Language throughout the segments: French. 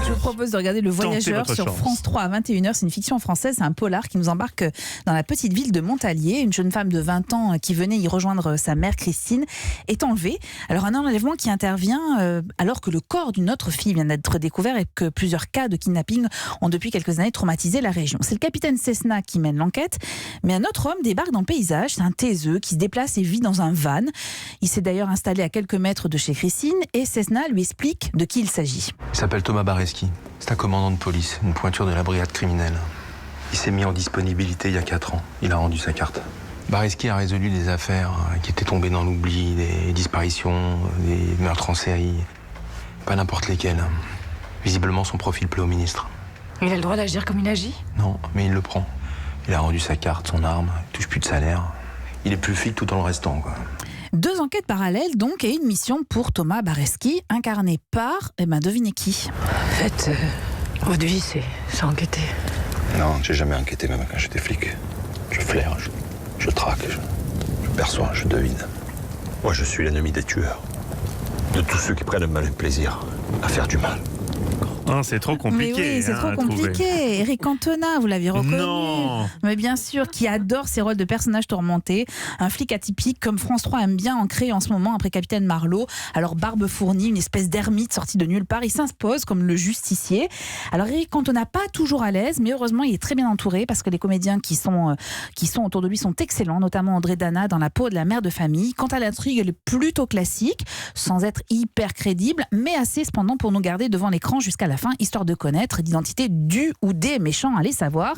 Je vous propose de regarder Le Voyageur votre sur chance. France 3 à 21h. C'est une fiction française, c'est un polar qui nous embarque dans la petite ville de Montalier. Une jeune femme de 20 ans qui venait y rejoindre sa mère Christine est enlevée. Alors un enlèvement qui intervient alors que le corps d'une autre fille vient d'être découvert et que plusieurs cas de kidnapping ont depuis quelques années traumatisé la région. C'est le capitaine Cessna qui mène l'enquête, mais un autre homme débarque dans le paysage. C'est un taiseux qui se déplace et vit dans un van. Il s'est d'ailleurs installé à quelques mètres de chez Christine et Cessna lui explique de qui il s'agit. Il s'appelle Thomas Bareski. C'est un commandant de police, une pointure de la brigade criminelle. Il s'est mis en disponibilité il y a 4 ans. Il a rendu sa carte. Bareski a résolu des affaires qui étaient tombées dans l'oubli, des disparitions, des meurtres en série. Pas n'importe lesquels. Visiblement, son profil plaît au ministre. Il a le droit d'agir comme il agit? Non, mais il le prend. Il a rendu sa carte, son arme, il touche plus de salaire. Il est plus flic tout en le restant, quoi. 2 enquêtes parallèles donc et une mission pour Thomas Bareski, incarné par, devinez qui? En fait, votre vie, c'est enquêter. Non, j'ai jamais enquêté même quand j'étais flic. Je flaire, je traque, je perçois, je devine. Moi, je suis l'ennemi des tueurs. De tous ceux qui prennent un malin plaisir à faire du mal. Ah, c'est trop compliqué. Mais oui, c'est trop à trouver. compliqué. Éric Cantona, vous l'aviez reconnu. Non. Mais bien sûr, qui adore ses rôles de personnages tourmentés. Un flic atypique comme France 3 aime bien en créer en ce moment après Capitaine Marlowe. Alors barbe fournie, une espèce d'ermite sorti de nulle part. Il s'impose comme le justicier. Alors Éric Cantona, pas toujours à l'aise, mais heureusement il est très bien entouré parce que les comédiens qui sont autour de lui sont excellents, notamment André Dana dans la peau de la mère de famille. Quant à l'intrigue, elle est plutôt classique, sans être hyper crédible, mais assez cependant pour nous garder devant l'écran jusqu'à la fin, histoire de connaître l'identité du ou des méchants, allez savoir.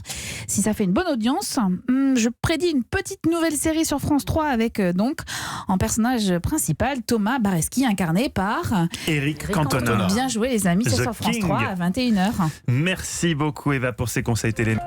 Si ça fait une bonne audience, je prédis une petite nouvelle série sur France 3 avec donc en personnage principal Thomas Bareski incarné par Éric Cantona. Bien joué les amis, c'est The sur France King. 3 à 21h. Merci beaucoup Eva pour ces conseils télé.